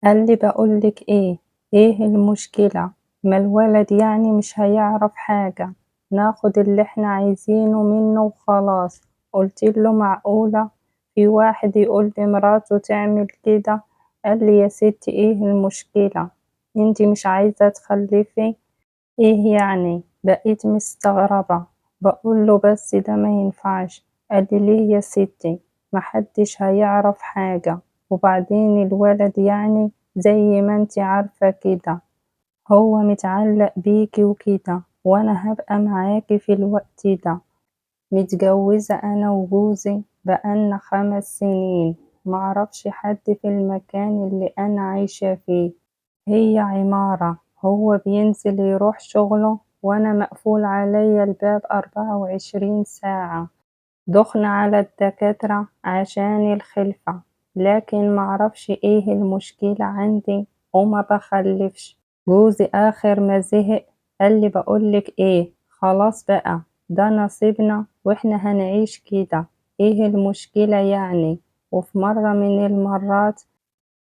قال لي بقولك ايه المشكلة؟ ما الولد يعني مش هيعرف حاجة، ناخد اللي احنا عايزينه منه وخلاص. قلت له معقولة في واحد يقول لمراته تعمل كده؟ قال لي يا ستي ايه المشكلة؟ انتي مش عايزة تخلفي؟ ايه يعني؟ بقيت مستغربة. بقول له بس ده ما ينفعش. قال لي ليه يا ستي؟ محدش هيعرف حاجة، وبعدين الولد يعني زي ما انتي عارفة كده هو متعلق بيكي وكده، وانا هبقى معاكي في الوقت ده. متجوزة انا وجوزي بقالنا 5 سنين، معرفش حد في المكان اللي انا عايشة فيه. هي عمارة، هو بينزل يروح شغله وأنا مقفول عليا الباب 24 ساعة. دخن على الدكاترة عشان الخلفة، لكن معرفش ايه المشكلة عندي وما بخلفش. جوزي آخر ما زهق قالي بقولك ايه، خلاص بقى ده نصيبنا واحنا هنعيش كده، ايه المشكلة يعني؟ وفي مرة من المرات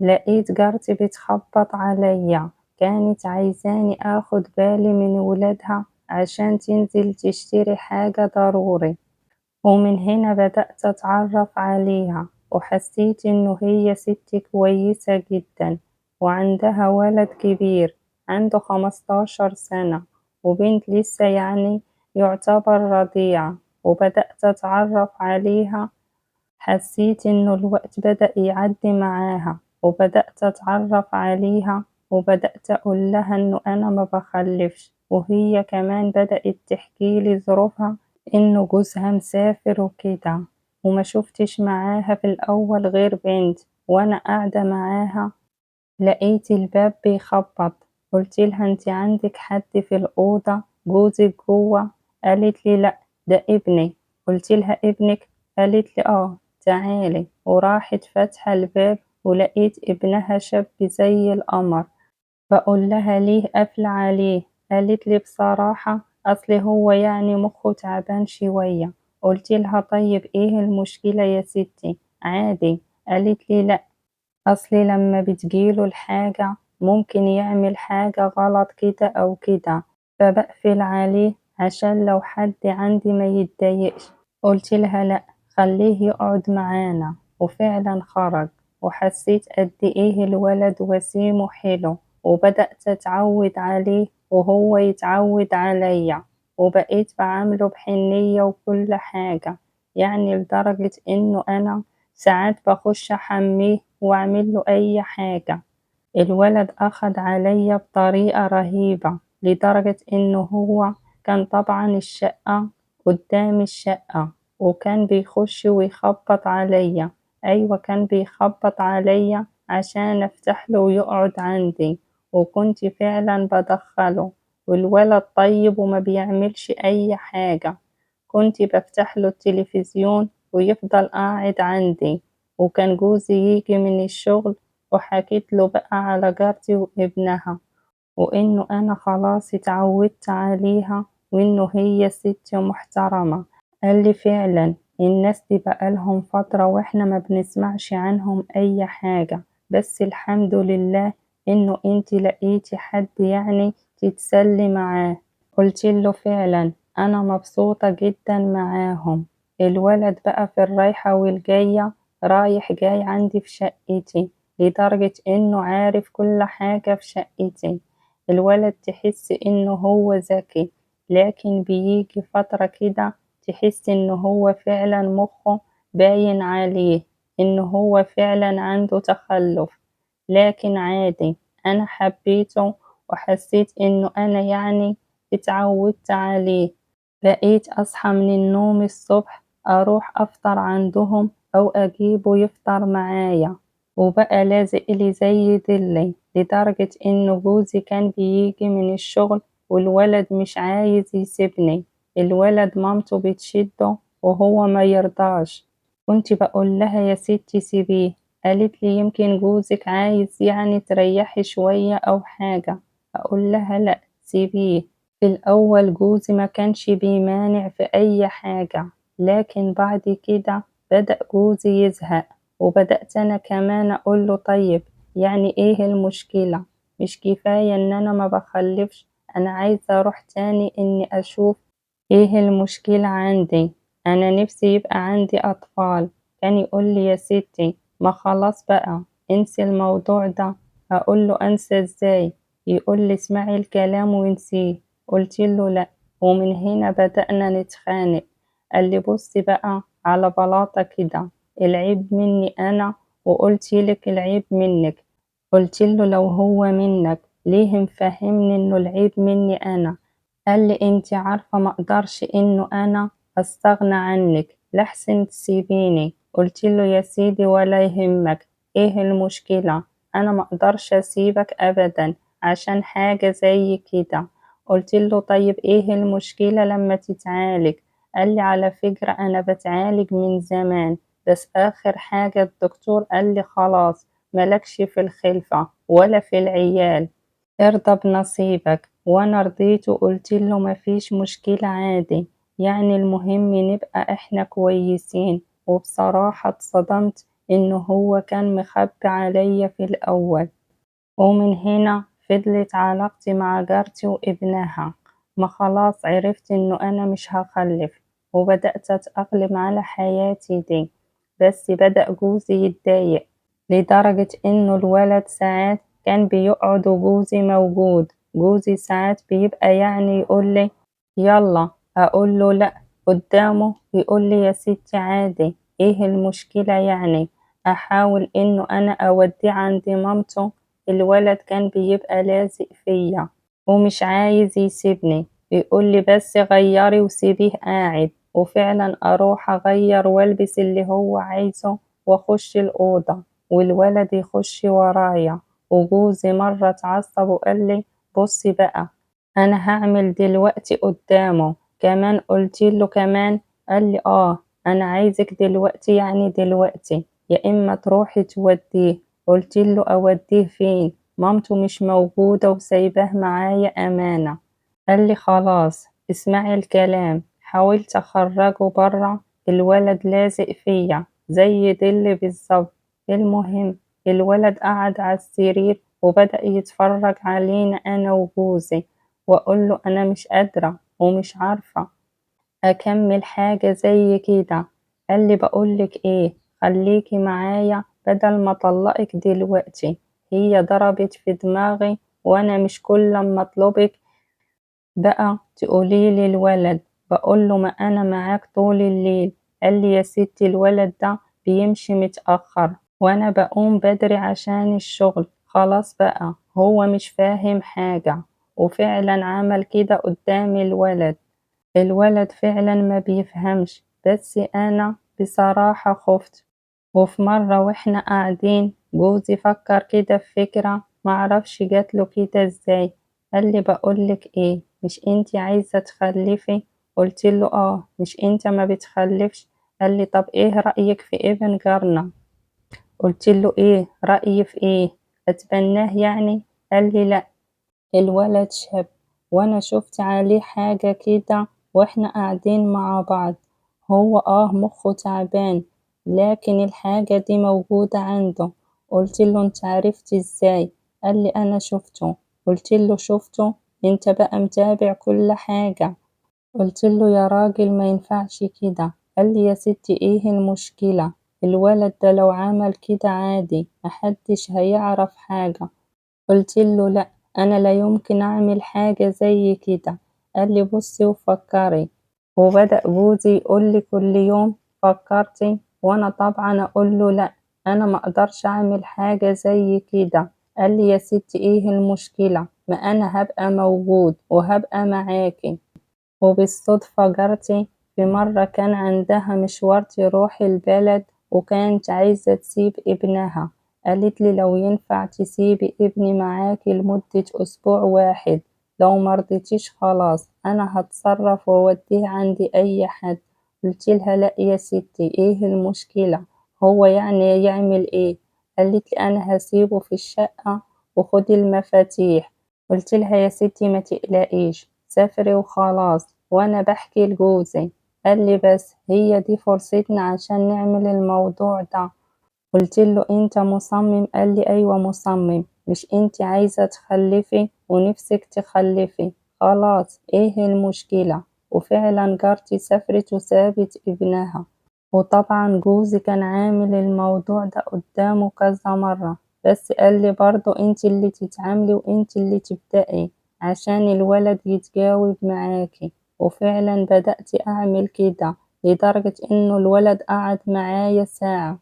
لقيت جارتي بتخبط عليا، كانت عايزاني اخد بالي من ولادها عشان تنزل تشتري حاجة ضروري. ومن هنا بدأت أتعرف عليها وحسيت إنه هي ست كويسة جدا، وعندها ولد كبير عنده 15 سنة، وبنت لسه يعني يعتبر رضيعة. وبدأت أتعرف عليها، حسيت إنه الوقت بدأ يعدي معاها، وبدأت أتعرف عليها وبدأت أقول لها إنه أنا ما بخلفش، وهي كمان بدأت تحكيلي ظروفها إنه جوزها مسافر وكده، وما شفتش معاها في الأول غير بنت. وأنا قاعدة معاها لقيت الباب بيخبط، قلتلها انتي عندك حد في الأوضة؟ جوزك جوه؟ قالت لي لأ ده ابني. قلتلها ابنك؟ قالت لي تعالي. وراحت فاتحة الباب ولقيت ابنها شاب زي القمر. بقول لها ليه قافلة عليه؟ قالت لي بصراحة أصل هو يعني مخه تعبان شوية. قلت لها طيب ايه المشكلة يا ستي؟ عادي. قالت لي لأ، أصل لما بتجيله الحاجة ممكن يعمل حاجة غلط كده أو كده، فبقفل عليه عشان لو حد عندي ما يتضايقش. قلت لها لأ، خليه يقعد معانا. وفعلا خرج، وحسيت قد ايه الولد وسيم وحلو، وبدأت أتعود عليه وهو يتعود عليا، وبقيت بعامله بحنية وكل حاجة، يعني لدرجة إنه أنا ساعات بخش أحميه وأعمل له أي حاجة. الولد أخد عليا بطريقة رهيبة، لدرجة إنه هو كان طبعا الشقة قدام الشقة، وكان بيخش ويخبط عليا. أيوة كان بيخبط عليا عشان أفتح له ويقعد عندي، وكنت فعلا بدخله. والولد طيب وما بيعملش أي حاجة، كنت بفتح له التلفزيون ويفضل قاعد عندي. وكان جوزي يجي من الشغل وحكيت له بقى على جارتي وابنها، وإنه أنا خلاص اتعودت عليها، وإنه هي ست محترمة. قال لي فعلا الناس دي بقالهم فترة وإحنا ما بنسمعش عنهم أي حاجة، بس الحمد لله إنه إنتي لقيتي حد يعني تتسلي معاه. قلت له فعلا أنا مبسوطة جدا معاهم. الولد بقى في الرايحة والجاية رايح جاي عندي في شقتي، لدرجة إنه عارف كل حاجة في شقتي. الولد تحس إنه هو ذكي، لكن بيجي فترة كده تحس إنه هو فعلا مخه باين عليه إنه هو فعلا عنده تخلف، لكن عادي. أنا حبيته وحسيت إنه أنا يعني اتعودت عليه. بقيت أصحى من النوم الصبح أروح أفطر عندهم أو أجيبه يفطر معايا، وبقى لازق لي زي دلي، لدرجة إنه جوزي كان بيجي من الشغل والولد مش عايز يسيبني. الولد مامته بتشده وهو ما يرضاش. كنت بقول لها يا ستي سيبيه. قالت لي يمكن جوزك عايز يعني تريحي شوية أو حاجة. أقول لها لأ سيبيه. في الأول جوزي ما كانش بيمانع في أي حاجة، لكن بعد كده بدأ جوزي يزهق، وبدأت أنا كمان أقول له طيب يعني إيه المشكلة؟ مش كفاية إن أنا ما بخلفش؟ أنا عايزة أروح تاني إني أشوف إيه المشكلة عندي. أنا نفسي يبقى عندي أطفال. كان يقولي يا ستي ما خلاص بقى انسي الموضوع ده. أقوله أنسى إزاي؟ يقولي اسمعي الكلام وانسيه. قلتله لأ، ومن هنا بدأنا نتخانق. قالي بصي بقى على بلاطة كده، العيب مني أنا وقلتلك العيب منك. قلتله لو هو منك ليه مفهمني إنه العيب مني أنا؟ قالي انتي عارفة مقدرش إنه أنا أستغنى عنك لحسن تسيبيني. قلتله يا سيدي ولا يهمك، إيه المشكلة؟ أنا مقدرش أسيبك أبدا عشان حاجة زي كده. قلتله طيب إيه المشكلة لما تتعالج؟ قالي على فكرة أنا بتعالج من زمان، بس آخر حاجة الدكتور قالي خلاص ملكش في الخلفة ولا في العيال، ارضى بنصيبك. وأنا رضيت وقلتله مفيش مشكلة عادي، يعني المهم نبقى إحنا كويسين. وبصراحة اتصدمت إنه هو كان مخبي عليا في الأول. ومن هنا فضلت علاقتي مع جارتي وابنها. ما خلاص عرفت إنه أنا مش هخلف، وبدأت أتأقلم على حياتي دي. بس بدأ جوزي يتضايق لدرجة إنه الولد ساعات كان بيقعد وجوزي موجود. جوزي ساعات بيبقى يعني يقولي يلا، أقوله لأ، قدامه يقولي يا ستي عادي، إيه المشكلة يعني؟ أحاول إنه أنا أوديه عند مامته. الولد كان بيبقى لازق فيا ومش عايز يسيبني، بيقولي بس غيري وسيبيه قاعد. وفعلا أروح أغير والبس اللي هو عايزه وأخش الأوضة، والولد يخش ورايا. وجوزي مرة اتعصب وقالي بصي بقى أنا هعمل دلوقتي قدامه كمان. قلتله كمان؟ قالي أنا عايزك دلوقتي، يعني دلوقتي يا إما تروحي توديه. قلتله أوديه فين؟ مامته مش موجودة وسايباه معايا أمانة. قالي خلاص اسمعي الكلام. حاولت أخرجه برا، الولد لازق فيا زي دل بالظبط. المهم الولد قعد على السرير وبدأ يتفرج علينا أنا وجوزي، وأقوله أنا مش قادرة ومش عارفة أكمل حاجة زي كده. قالي بقولك إيه، خليكي معايا بدل ما أطلقك دلوقتي. هي ضربت في دماغي وأنا مش كل ما أطلبك بقى تقوليلي الولد. بقوله ما أنا معاك طول الليل. قالي يا ستي الولد ده بيمشي متأخر وأنا بقوم بدري عشان الشغل. خلاص بقى هو مش فاهم حاجة. وفعلا عمل كده قدام الولد. الولد فعلا ما بيفهمش، بس أنا بصراحة خفت. وفي مرة واحنا قاعدين جوزي فكر كده في فكرة معرفش جاتله كده ازاي. قالي بقولك ايه، مش انتي عايزة تخلفي؟ قلتله مش انت ما بتخلفش؟ قالي طب ايه رأيك في ابن جارنا؟ قلتله ايه رأيي في ايه؟ اتبناه يعني؟ قالي لا، الولد شاب وانا شفت عليه حاجة كده واحنا قاعدين مع بعض. هو مخه تعبان لكن الحاجة دي موجودة عنده. قلتله انت عرفتي ازاي؟ قالي انا شفته. قلتله شفته؟ انت بقى متابع كل حاجة. قلتله يا راجل ما ينفعش كده. قالي يا ستي ايه المشكلة؟ الولد ده لو عمل كده عادي محدش هيعرف حاجة. قلتله لأ، أنا لا يمكن أعمل حاجة زي كده. قالي بصي وفكري. وبدأ جوزي يقولي كل يوم فكرتي؟ وأنا طبعا أقوله لأ، أنا مقدرش أعمل حاجة زي كده. قالي يا ستي إيه المشكلة؟ ما أنا هبقى موجود وهبقى معاكي. وبالصدفة جارتي في مرة كان عندها مشوار تروح البلد وكانت عايزة تسيب ابنها. قالتلي لو ينفع تسيبي ابني معاكي لمدة أسبوع واحد، لو مرضتيش خلاص أنا هتصرف وأوديه عند أي حد. قلتلها لأ يا ستي إيه المشكلة؟ هو يعني يعمل إيه؟ قالتلي أنا هسيبه في الشقة وخدي المفاتيح. قلتلها يا ستي ما تقلقيش سافري وخلاص. وأنا بحكي لجوزي قالي بس هي دي فرصتنا عشان نعمل الموضوع ده. قلتله انت مصمم؟ قال لي ايوه مصمم. مش انت عايزة تخلفي ونفسك تخلفي؟ خلاص ايه المشكلة؟ وفعلا جارتي سافرت وسابت ابنها، وطبعا جوزي كان عامل الموضوع ده قدامه كذا مرة، بس قال لي برضو انت اللي تتعاملي وانت اللي تبدأي عشان الولد يتجاوب معاكي. وفعلا بدأت أعمل كده، لدرجة إنه الولد قعد معايا ساعة،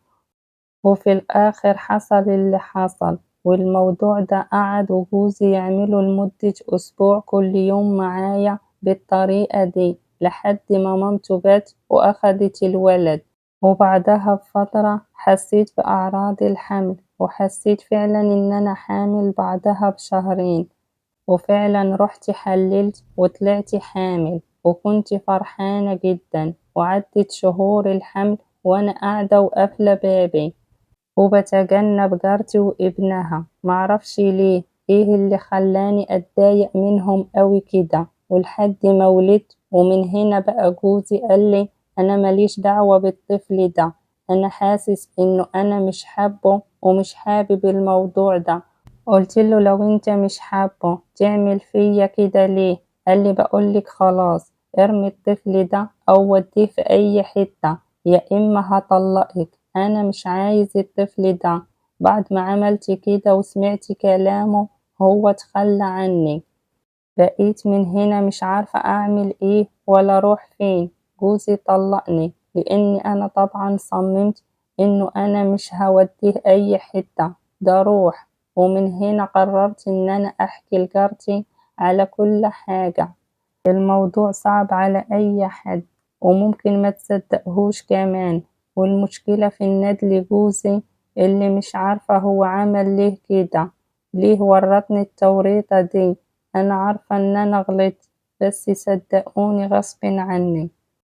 وفي الآخر حصل اللي حصل. والموضوع ده قعد وجوزي يعمله لمدة أسبوع كل يوم معايا بالطريقة دي، لحد ما مامته جت وأخدت الولد. وبعدها بفترة حسيت بأعراض الحمل، وحسيت فعلا إن أنا حامل بعدها بشهرين. وفعلا رحت حللت وطلعت حامل، وكنت فرحانة جدا، وعدت شهور الحمل وأنا قاعدة وقافلة بابي وبتجنب جارتي وابنها. معرفش ليه، ايه اللي خلاني اتضايق منهم قوي كده، ولحد ما ولدت. ومن هنا بقى جوزي قالي انا ماليش دعوة بالطفل ده، انا حاسس انه انا مش حابه ومش حابب الموضوع ده. قلتله لو انت مش حابه تعمل فيا كده ليه؟ قالي بقولك خلاص ارمي الطفل ده او وديه في اي حتة، يا اما هطلقك، انا مش عايز الطفل ده. بعد ما عملت كده وسمعت كلامه هو تخلى عني. بقيت من هنا مش عارفة أعمل إيه ولا أروح فين. جوزي طلقني لأني أنا طبعا صممت إنه أنا مش هوديه أي حتة، ده روح. ومن هنا قررت إن أنا أحكي لجارتي على كل حاجة. الموضوع صعب على أي حد وممكن ما تصدقهوش كمان. والمشكلة في الندل جوزي اللي مش عارفة هو عمل ليه كده، ليه ورطني التوريطة دي. أنا عارفة إن أنا غلطت، بس صدقوني غصب عني.